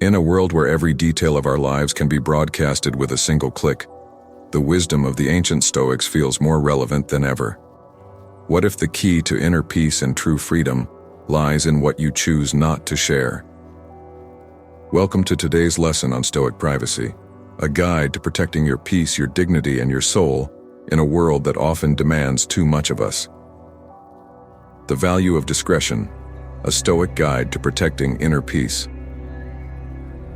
In a world where every detail of our lives can be broadcasted with a single click, the wisdom of the ancient Stoics feels more relevant than ever. What if the key to inner peace and true freedom lies in what you choose not to share? Welcome to today's lesson on Stoic privacy, a guide to protecting your peace, your dignity, and your soul in a world that often demands too much of us. The value of discretion, a Stoic guide to protecting inner peace.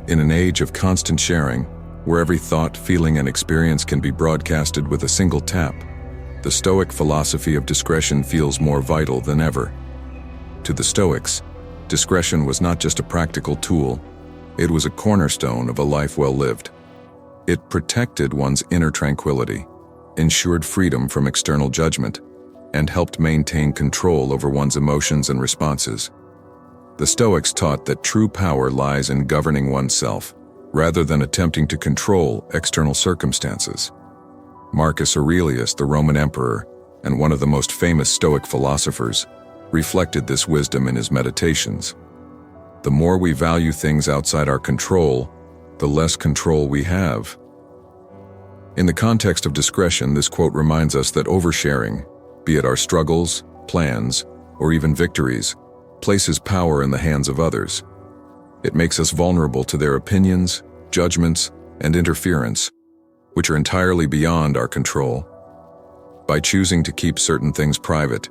In an age of constant sharing, where every thought, feeling, and experience can be broadcasted with a single tap, the Stoic philosophy of discretion feels more vital than ever. To the Stoics, discretion was not just a practical tool, it was a cornerstone of a life well lived. It protected one's inner tranquility, ensured freedom from external judgment, and helped maintain control over one's emotions and responses. The Stoics taught that true power lies in governing oneself, rather than attempting to control external circumstances. Marcus Aurelius, the Roman emperor, and one of the most famous Stoic philosophers, reflected this wisdom in his meditations. The more we value things outside our control, the less control we have. In the context of discretion, this quote reminds us that oversharing, be it our struggles, plans, or even victories, places power in the hands of others. It makes us vulnerable to their opinions, judgments, and interference, which are entirely beyond our control. By choosing to keep certain things private,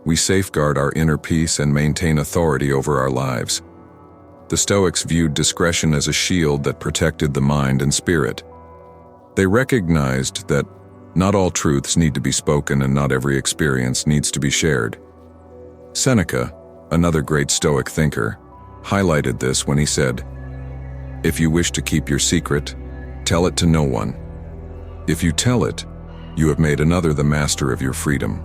we safeguard our inner peace and maintain authority over our lives. The Stoics viewed discretion as a shield that protected the mind and spirit. They recognized that not all truths need to be spoken and not every experience needs to be shared. Seneca, another great Stoic thinker, highlighted this when he said, "If you wish to keep your secret, tell it to no one. If you tell it, you have made another the master of your freedom."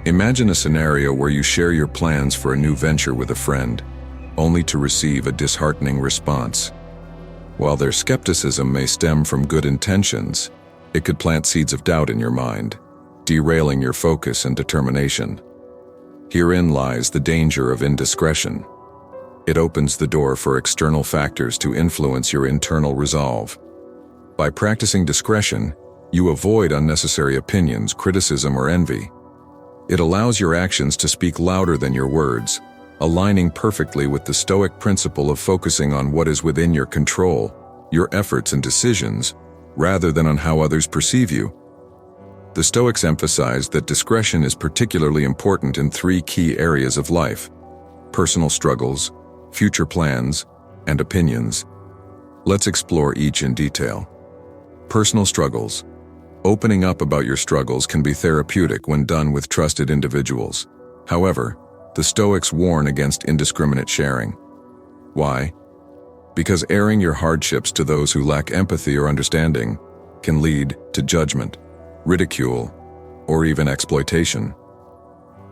Imagine a scenario where you share your plans for a new venture with a friend, only to receive a disheartening response. While their skepticism may stem from good intentions, it could plant seeds of doubt in your mind, derailing your focus and determination. Herein lies the danger of indiscretion. It opens the door for external factors to influence your internal resolve. By practicing discretion, you avoid unnecessary opinions, criticism, or envy. It allows your actions to speak louder than your words, aligning perfectly with the Stoic principle of focusing on what is within your control, your efforts and decisions, rather than on how others perceive you. The Stoics emphasized that discretion is particularly important in three key areas of life: personal struggles, future plans, and opinions. Let's explore each in detail. Personal struggles. Opening up about your struggles can be therapeutic when done with trusted individuals. However, the Stoics warn against indiscriminate sharing. Why? Because airing your hardships to those who lack empathy or understanding can lead to judgment, ridicule, or even exploitation.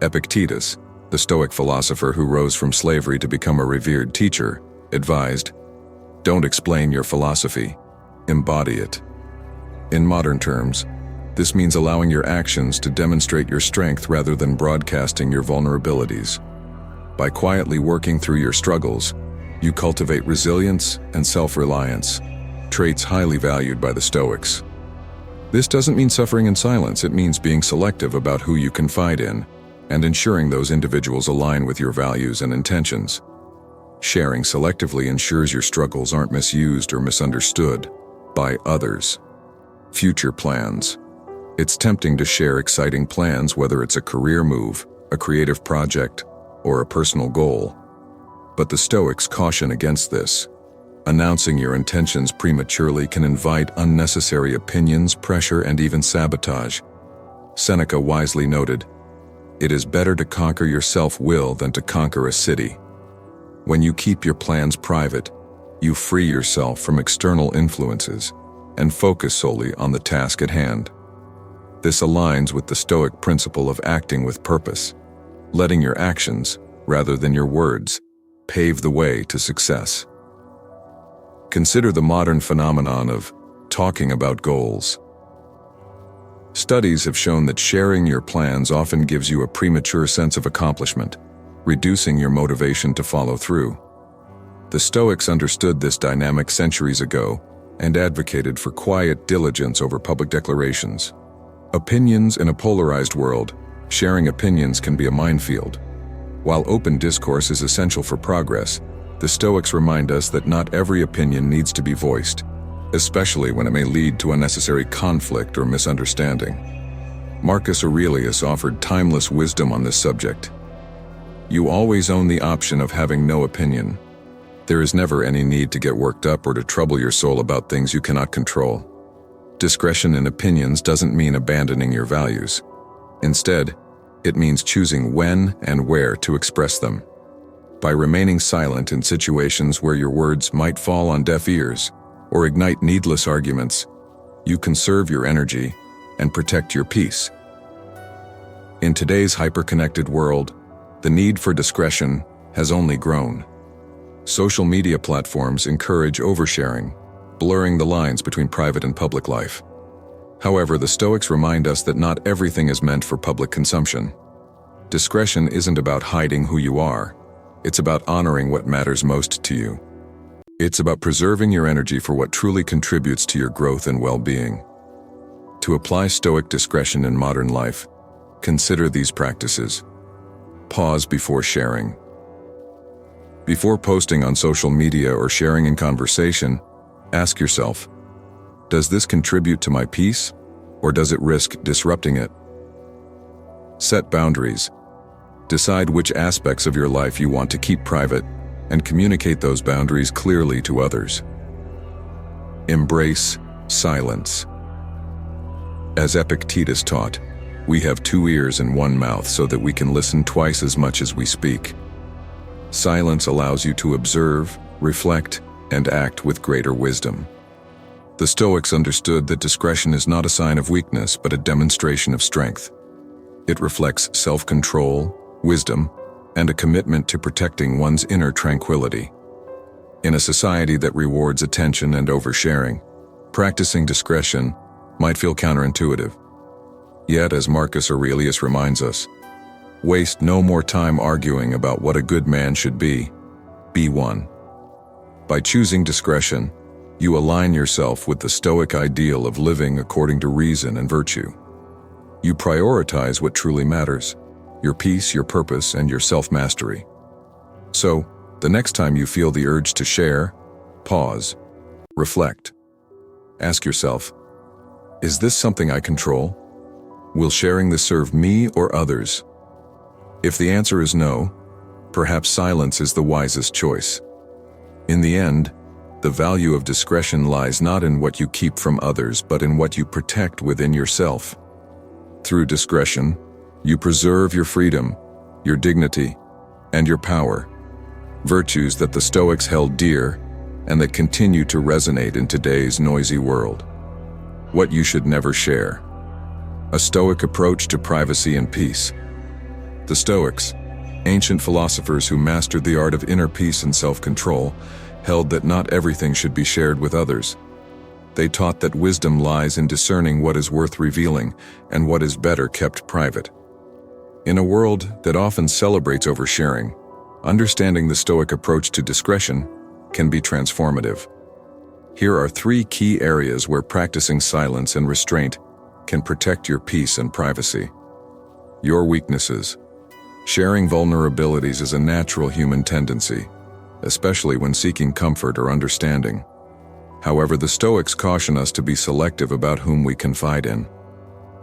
Epictetus, the Stoic philosopher who rose from slavery to become a revered teacher, advised, "Don't explain your philosophy, embody it." In modern terms, this means allowing your actions to demonstrate your strength rather than broadcasting your vulnerabilities. By quietly working through your struggles, you cultivate resilience and self-reliance, traits highly valued by the Stoics. This doesn't mean suffering in silence, it means being selective about who you confide in, and ensuring those individuals align with your values and intentions. Sharing selectively ensures your struggles aren't misused or misunderstood by others. Future plans. It's tempting to share exciting plans, whether it's a career move, a creative project, or a personal goal. But the Stoics caution against this. Announcing your intentions prematurely can invite unnecessary opinions, pressure, and even sabotage. Seneca wisely noted, "It is better to conquer your self-will than to conquer a city." When you keep your plans private, you free yourself from external influences and focus solely on the task at hand. This aligns with the Stoic principle of acting with purpose, letting your actions, rather than your words, pave the way to success. Consider the modern phenomenon of talking about goals. Studies have shown that sharing your plans often gives you a premature sense of accomplishment, reducing your motivation to follow through. The Stoics understood this dynamic centuries ago and advocated for quiet diligence over public declarations. Opinions in a polarized world, sharing opinions can be a minefield. While open discourse is essential for progress, the Stoics remind us that not every opinion needs to be voiced, especially when it may lead to unnecessary conflict or misunderstanding. Marcus Aurelius offered timeless wisdom on this subject. You always own the option of having no opinion. There is never any need to get worked up or to trouble your soul about things you cannot control. Discretion in opinions doesn't mean abandoning your values. Instead, it means choosing when and where to express them. By remaining silent in situations where your words might fall on deaf ears or ignite needless arguments, you conserve your energy and protect your peace. In today's hyperconnected world, the need for discretion has only grown. Social media platforms encourage oversharing, blurring the lines between private and public life. However, the Stoics remind us that not everything is meant for public consumption. Discretion isn't about hiding who you are. It's about honoring what matters most to you. It's about preserving your energy for what truly contributes to your growth and well-being. To apply Stoic discretion in modern life, consider these practices. Pause before sharing. Before posting on social media or sharing in conversation, ask yourself, does this contribute to my peace, or does it risk disrupting it? Set boundaries. Decide which aspects of your life you want to keep private and communicate those boundaries clearly to others. Embrace silence. As Epictetus taught, we have 2 ears and 1 mouth so that we can listen twice as much as we speak. Silence allows you to observe, reflect, and act with greater wisdom. The Stoics understood that discretion is not a sign of weakness but a demonstration of strength. It reflects self-control, wisdom, and a commitment to protecting one's inner tranquility. In a society that rewards attention and oversharing, practicing discretion might feel counterintuitive. Yet, as Marcus Aurelius reminds us, waste no more time arguing about what a good man should be. Be one. By choosing discretion, you align yourself with the Stoic ideal of living according to reason and virtue. You prioritize what truly matters: your peace, your purpose, and your self-mastery. So, the next time you feel the urge to share, pause, reflect. Ask yourself, is this something I control? Will sharing this serve me or others? If the answer is no, perhaps silence is the wisest choice. In the end, the value of discretion lies not in what you keep from others, but in what you protect within yourself. Through discretion, you preserve your freedom, your dignity, and your power, virtues that the Stoics held dear and that continue to resonate in today's noisy world. What you should never share. A Stoic approach to privacy and peace. The Stoics, ancient philosophers who mastered the art of inner peace and self-control, held that not everything should be shared with others. They taught that wisdom lies in discerning what is worth revealing and what is better kept private. In a world that often celebrates oversharing, understanding the Stoic approach to discretion can be transformative. Here are 3 key areas where practicing silence and restraint can protect your peace and privacy. Your weaknesses. Sharing vulnerabilities is a natural human tendency, especially when seeking comfort or understanding. However, the Stoics caution us to be selective about whom we confide in.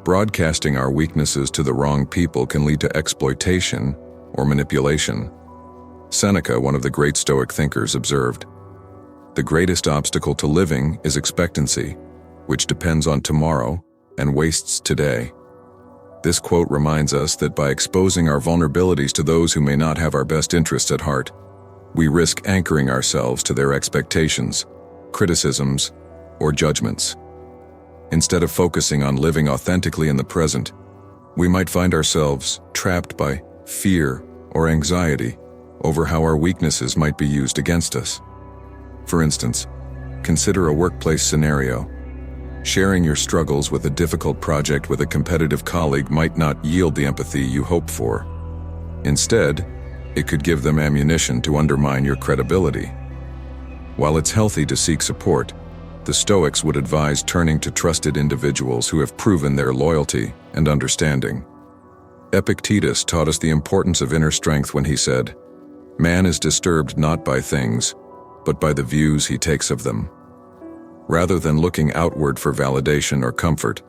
Broadcasting our weaknesses to the wrong people can lead to exploitation or manipulation. Seneca, one of the great Stoic thinkers, observed, "The greatest obstacle to living is expectancy, which depends on tomorrow and wastes today." This quote reminds us that by exposing our vulnerabilities to those who may not have our best interests at heart, we risk anchoring ourselves to their expectations, criticisms, or judgments. Instead of focusing on living authentically in the present, we might find ourselves trapped by fear or anxiety over how our weaknesses might be used against us. For instance, consider a workplace scenario. Sharing your struggles with a difficult project with a competitive colleague might not yield the empathy you hope for. Instead, it could give them ammunition to undermine your credibility. While it's healthy to seek support, the Stoics would advise turning to trusted individuals who have proven their loyalty and understanding. Epictetus taught us the importance of inner strength when he said, "Man is disturbed not by things, but by the views he takes of them." Rather than looking outward for validation or comfort,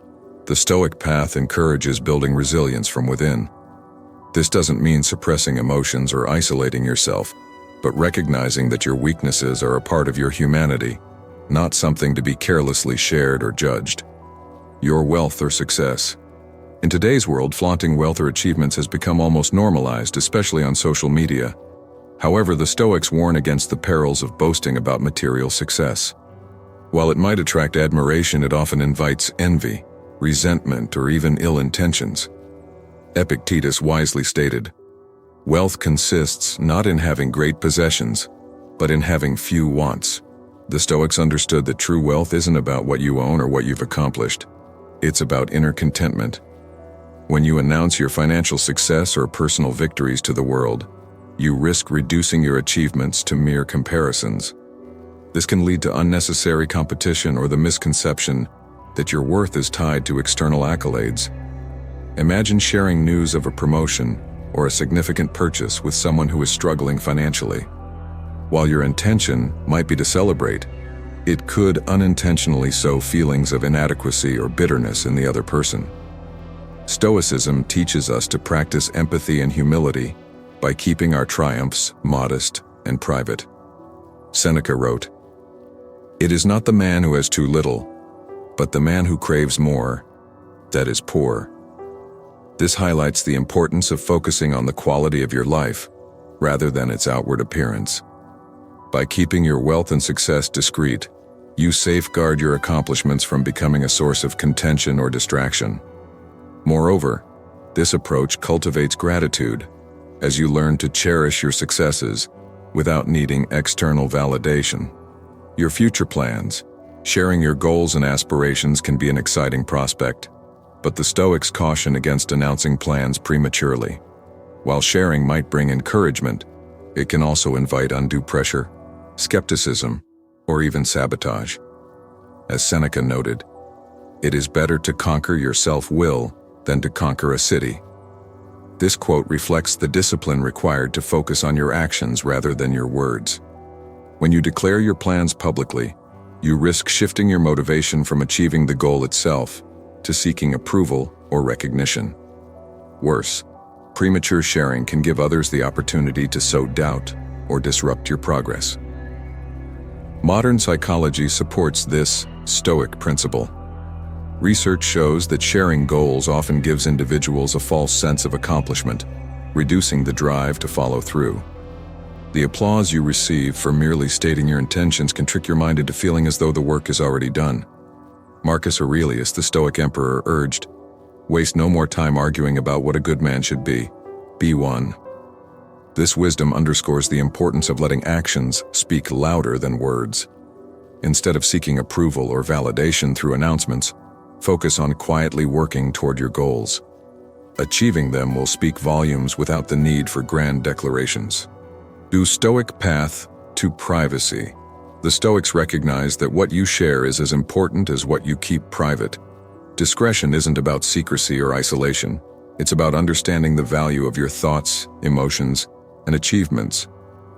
the Stoic path encourages building resilience from within. This doesn't mean suppressing emotions or isolating yourself, but recognizing that your weaknesses are a part of your humanity, not something to be carelessly shared or judged. Your wealth or success. In today's world, flaunting wealth or achievements has become almost normalized, especially on social media. However, the Stoics warn against the perils of boasting about material success. While it might attract admiration, it often invites envy, resentment, or even ill intentions. Epictetus wisely stated, "Wealth consists not in having great possessions, but in having few wants." The Stoics understood that true wealth isn't about what you own or what you've accomplished. It's about inner contentment. When you announce your financial success or personal victories to the world, you risk reducing your achievements to mere comparisons. This can lead to unnecessary competition or the misconception that your worth is tied to external accolades. Imagine sharing news of a promotion or a significant purchase with someone who is struggling financially. While your intention might be to celebrate, it could unintentionally sow feelings of inadequacy or bitterness in the other person. Stoicism teaches us to practice empathy and humility by keeping our triumphs modest and private. Seneca wrote, "It is not the man who has too little, but the man who craves more, that is poor." This highlights the importance of focusing on the quality of your life rather than its outward appearance. By keeping your wealth and success discreet, you safeguard your accomplishments from becoming a source of contention or distraction. Moreover, this approach cultivates gratitude, as you learn to cherish your successes without needing external validation. Your future plans, sharing your goals and aspirations can be an exciting prospect, but the Stoics caution against announcing plans prematurely. While sharing might bring encouragement, it can also invite undue pressure, skepticism, or even sabotage. As Seneca noted, "It is better to conquer your self-will than to conquer a city." This quote reflects the discipline required to focus on your actions rather than your words. When you declare your plans publicly, you risk shifting your motivation from achieving the goal itself to seeking approval or recognition. Worse, premature sharing can give others the opportunity to sow doubt or disrupt your progress. Modern psychology supports this Stoic principle. Research shows that sharing goals often gives individuals a false sense of accomplishment, reducing the drive to follow through. The applause you receive for merely stating your intentions can trick your mind into feeling as though the work is already done. Marcus Aurelius, the Stoic emperor, urged, "Waste no more time arguing about what a good man should be. Be one." This wisdom underscores the importance of letting actions speak louder than words. Instead of seeking approval or validation through announcements, focus on quietly working toward your goals. Achieving them will speak volumes without the need for grand declarations. The Stoic path to privacy. The Stoics recognize that what you share is as important as what you keep private. Discretion isn't about secrecy or isolation. It's about understanding the value of your thoughts, emotions, and achievements,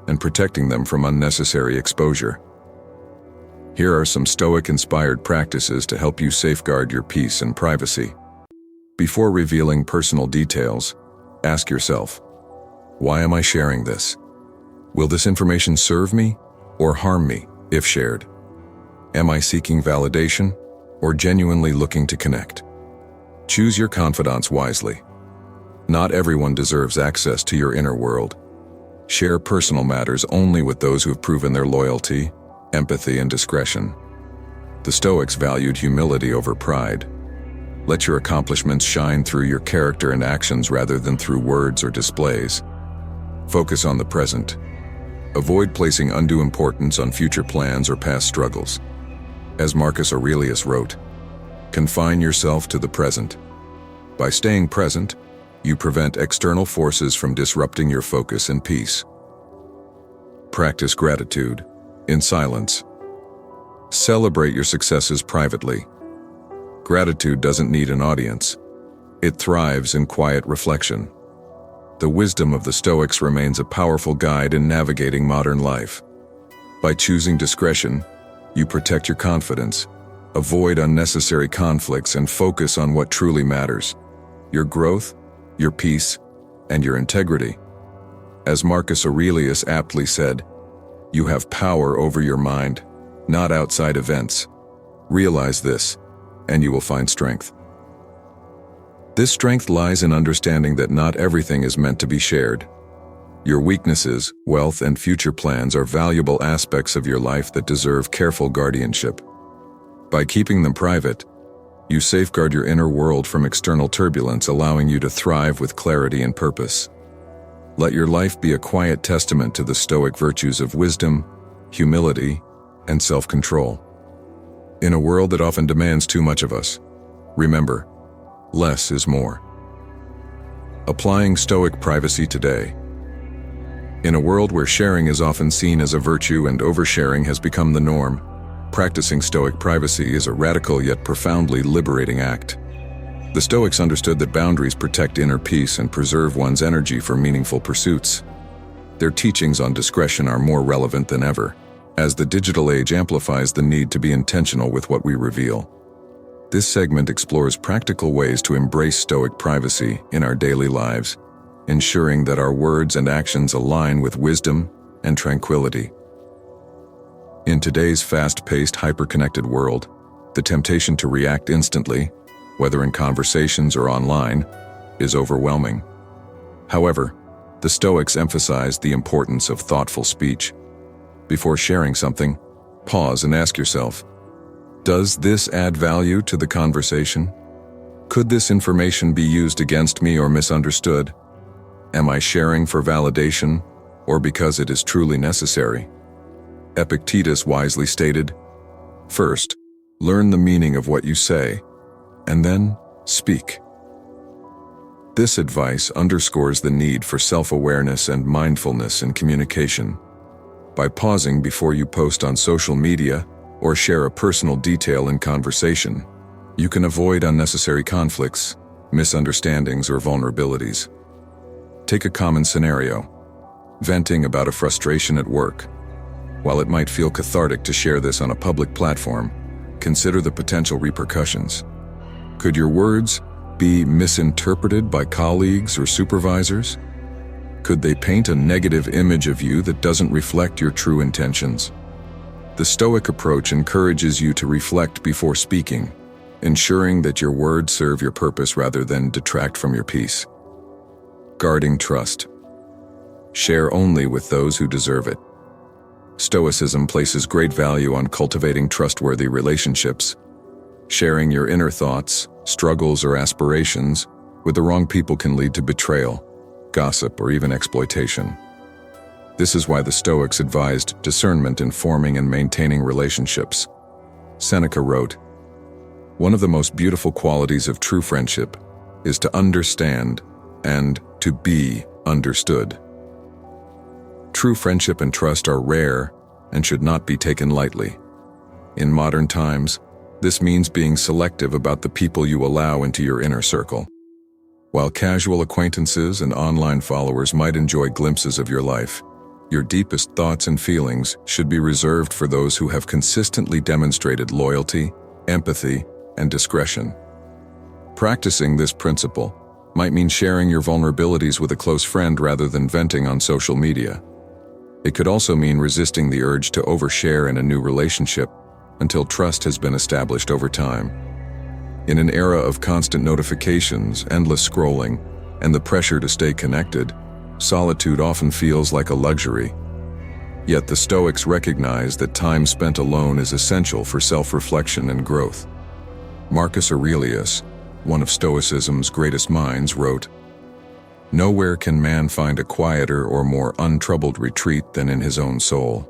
and protecting them from unnecessary exposure. Here are some Stoic-inspired practices to help you safeguard your peace and privacy. Before revealing personal details, ask yourself, why am I sharing this? Will this information serve me or harm me if shared? Am I seeking validation or genuinely looking to connect? Choose your confidants wisely. Not everyone deserves access to your inner world. Share personal matters only with those who have proven their loyalty, empathy, and discretion. The Stoics valued humility over pride. Let your accomplishments shine through your character and actions rather than through words or displays. Focus on the present. Avoid placing undue importance on future plans or past struggles. As Marcus Aurelius wrote, "Confine yourself to the present." By staying present, you prevent external forces from disrupting your focus and peace. Practice gratitude. in silence. Celebrate your successes privately. Gratitude doesn't need an audience. It thrives in quiet reflection. The wisdom of the Stoics remains a powerful guide in navigating modern life. By choosing discretion, you protect your confidence, avoid unnecessary conflicts, and focus on what truly matters: your growth, your peace, and your integrity. As Marcus Aurelius aptly said, "You have power over your mind, not outside events. Realize this, and you will find strength." This strength lies in understanding that not everything is meant to be shared. Your weaknesses, wealth, and future plans are valuable aspects of your life that deserve careful guardianship. By keeping them private, you safeguard your inner world from external turbulence, allowing you to thrive with clarity and purpose. Let your life be a quiet testament to the Stoic virtues of wisdom, humility, and self-control. In a world that often demands too much of us, remember, less is more. Applying Stoic privacy today. In a world where sharing is often seen as a virtue and oversharing has become the norm, practicing Stoic privacy is a radical yet profoundly liberating act. The Stoics understood that boundaries protect inner peace and preserve one's energy for meaningful pursuits. Their teachings on discretion are more relevant than ever, as the digital age amplifies the need to be intentional with what we reveal. This segment explores practical ways to embrace Stoic privacy in our daily lives, ensuring that our words and actions align with wisdom and tranquility. In today's fast-paced, hyperconnected world, the temptation to react instantly, whether in conversations or online, is overwhelming. However, the Stoics emphasized the importance of thoughtful speech. Before sharing something, pause and ask yourself, does this add value to the conversation? Could this information be used against me or misunderstood? Am I sharing for validation or because it is truly necessary? Epictetus wisely stated, "First, learn the meaning of what you say, and then speak." This advice underscores the need for self-awareness and mindfulness in communication. By pausing before you post on social media or share a personal detail in conversation, you can avoid unnecessary conflicts, misunderstandings, or vulnerabilities. Take a common scenario: venting about a frustration at work. While it might feel cathartic to share this on a public platform, consider the potential repercussions. Could your words be misinterpreted by colleagues or supervisors? Could they paint a negative image of you that doesn't reflect your true intentions? The Stoic approach encourages you to reflect before speaking, ensuring that your words serve your purpose rather than detract from your peace. Guarding trust. Share only with those who deserve it. Stoicism places great value on cultivating trustworthy relationships. Sharing your inner thoughts, struggles, or aspirations with the wrong people can lead to betrayal, gossip, or even exploitation. This is why the Stoics advised discernment in forming and maintaining relationships. Seneca wrote, "One of the most beautiful qualities of true friendship is to understand and to be understood." True friendship and trust are rare and should not be taken lightly. In modern times, this means being selective about the people you allow into your inner circle. While casual acquaintances and online followers might enjoy glimpses of your life, your deepest thoughts and feelings should be reserved for those who have consistently demonstrated loyalty, empathy, and discretion. Practicing this principle might mean sharing your vulnerabilities with a close friend rather than venting on social media. It could also mean resisting the urge to overshare in a new relationship until trust has been established over time. In an era of constant notifications, endless scrolling, and the pressure to stay connected, solitude often feels like a luxury. Yet the Stoics recognize that time spent alone is essential for self-reflection and growth. Marcus Aurelius, one of Stoicism's greatest minds, wrote, "Nowhere can man find a quieter or more untroubled retreat than in his own soul."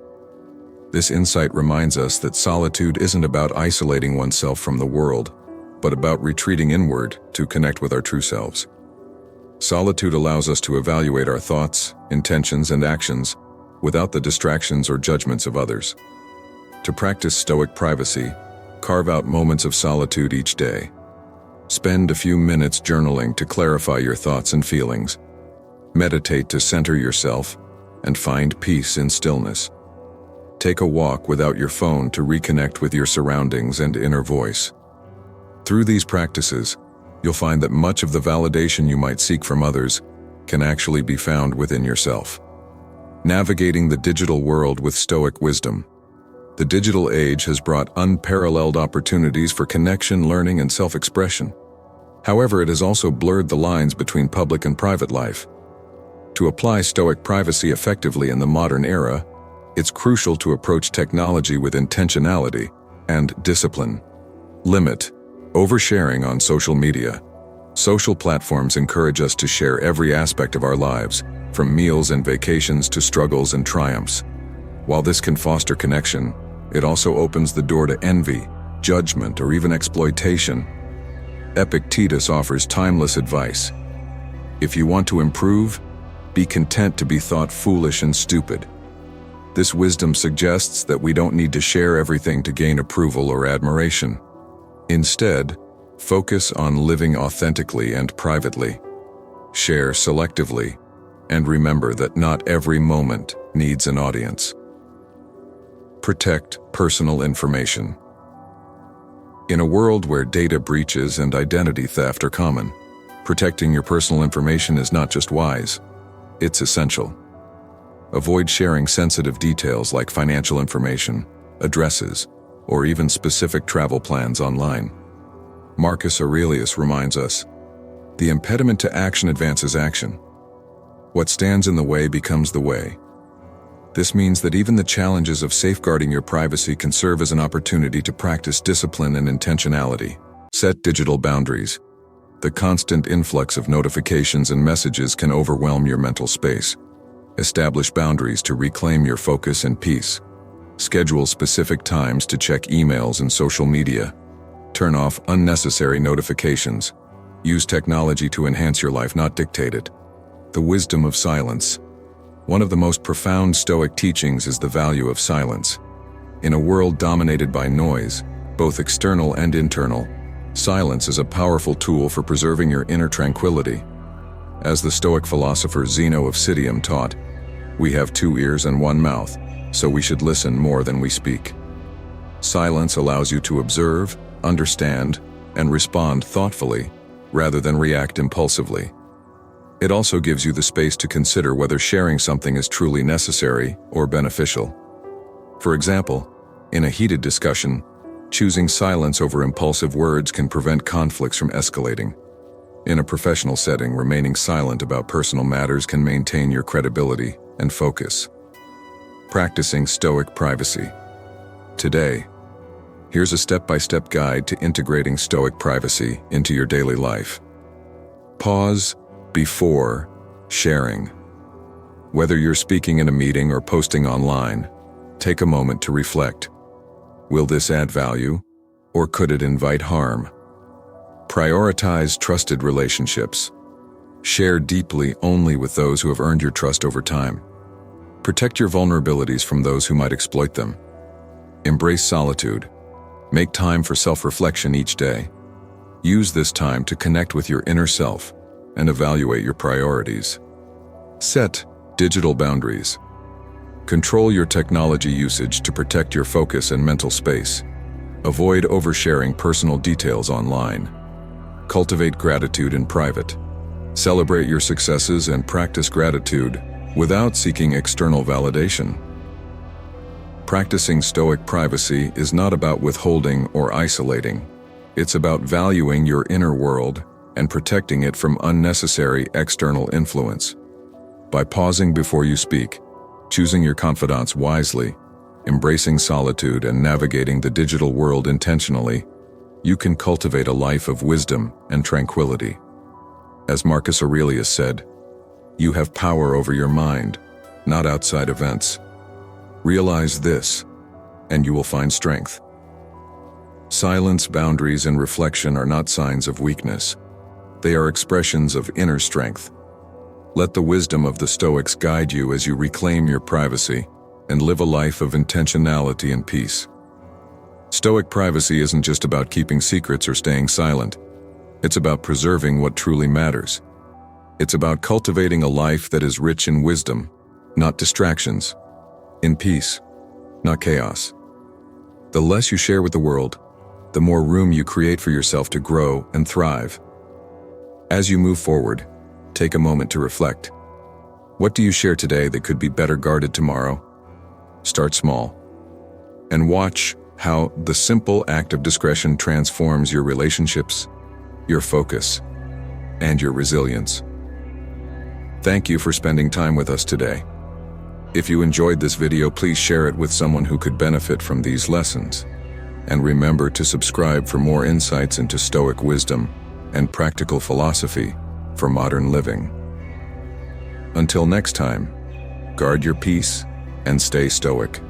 This insight reminds us that solitude isn't about isolating oneself from the world, but about retreating inward to connect with our true selves. Solitude allows us to evaluate our thoughts, intentions, and actions, without the distractions or judgments of others. To practice Stoic privacy, carve out moments of solitude each day. Spend a few minutes journaling to clarify your thoughts and feelings. Meditate to center yourself and find peace in stillness. Take a walk without your phone to reconnect with your surroundings and inner voice. Through these practices, you'll find that much of the validation you might seek from others can actually be found within yourself. Navigating the digital world with Stoic wisdom. The digital age has brought unparalleled opportunities for connection, learning, and self-expression. However, it has also blurred the lines between public and private life. To apply Stoic privacy effectively in the modern era, it's crucial to approach technology with intentionality and discipline. Limit oversharing on social media. Social platforms encourage us to share every aspect of our lives, from meals and vacations to struggles and triumphs. While this can foster connection, it also opens the door to envy, judgment, or even exploitation. Epictetus offers timeless advice. If you want to improve, be content to be thought foolish and stupid. This wisdom suggests that we don't need to share everything to gain approval or admiration. Instead, focus on living authentically and privately. Share selectively, and remember that not every moment needs an audience. Protect personal information. In a world where data breaches and identity theft are common, protecting your personal information is not just wise, it's essential. Avoid sharing sensitive details like financial information, addresses, or even specific travel plans online. Marcus Aurelius reminds us, "The impediment to action advances action. What stands in the way becomes the way." This means that even the challenges of safeguarding your privacy can serve as an opportunity to practice discipline and intentionality. Set digital boundaries. The constant influx of notifications and messages can overwhelm your mental space. Establish boundaries to reclaim your focus and peace. Schedule specific times to check emails and social media. Turn off unnecessary notifications. Use technology to enhance your life, not dictate it. The wisdom of silence. One of the most profound Stoic teachings is the value of silence. In a world dominated by noise, both external and internal, silence is a powerful tool for preserving your inner tranquility. As the Stoic philosopher Zeno of Citium taught, "We have 2 ears and 1 mouth, so we should listen more than we speak." Silence allows you to observe, understand, and respond thoughtfully, rather than react impulsively. It also gives you the space to consider whether sharing something is truly necessary or beneficial. For example, in a heated discussion, choosing silence over impulsive words can prevent conflicts from escalating. In a professional setting, remaining silent about personal matters can maintain your credibility and focus. Practicing Stoic privacy. Today, here's a step-by-step guide to integrating Stoic privacy into your daily life. Pause before sharing. Whether you're speaking in a meeting or posting online, take a moment to reflect. Will this add value, or could it invite harm? Prioritize trusted relationships. Share deeply only with those who have earned your trust over time. Protect your vulnerabilities from those who might exploit them. Embrace solitude. Make time for self-reflection each day. Use this time to connect with your inner self and evaluate your priorities. Set digital boundaries. Control your technology usage to protect your focus and mental space. Avoid oversharing personal details online. Cultivate gratitude in private. Celebrate your successes and practice gratitude without seeking external validation. Practicing Stoic privacy is not about withholding or isolating. It's about valuing your inner world and protecting it from unnecessary external influence. By pausing before you speak, choosing your confidants wisely, embracing solitude, and navigating the digital world intentionally, you can cultivate a life of wisdom and tranquility. As Marcus Aurelius said, "You have power over your mind, not outside events." Realize this, and you will find strength. Silence, boundaries, and reflection are not signs of weakness. They are expressions of inner strength. Let the wisdom of the Stoics guide you as you reclaim your privacy and live a life of intentionality and peace. Stoic privacy isn't just about keeping secrets or staying silent. It's about preserving what truly matters. It's about cultivating a life that is rich in wisdom, not distractions, in peace, not chaos. The less you share with the world, the more room you create for yourself to grow and thrive. As you move forward, take a moment to reflect. What do you share today that could be better guarded tomorrow? Start small, and watch how the simple act of discretion transforms your relationships, your focus, and your resilience. Thank you for spending time with us today. If you enjoyed this video, please share it with someone who could benefit from these lessons. And remember to subscribe for more insights into Stoic wisdom and practical philosophy for modern living. Until next time, guard your peace and stay stoic.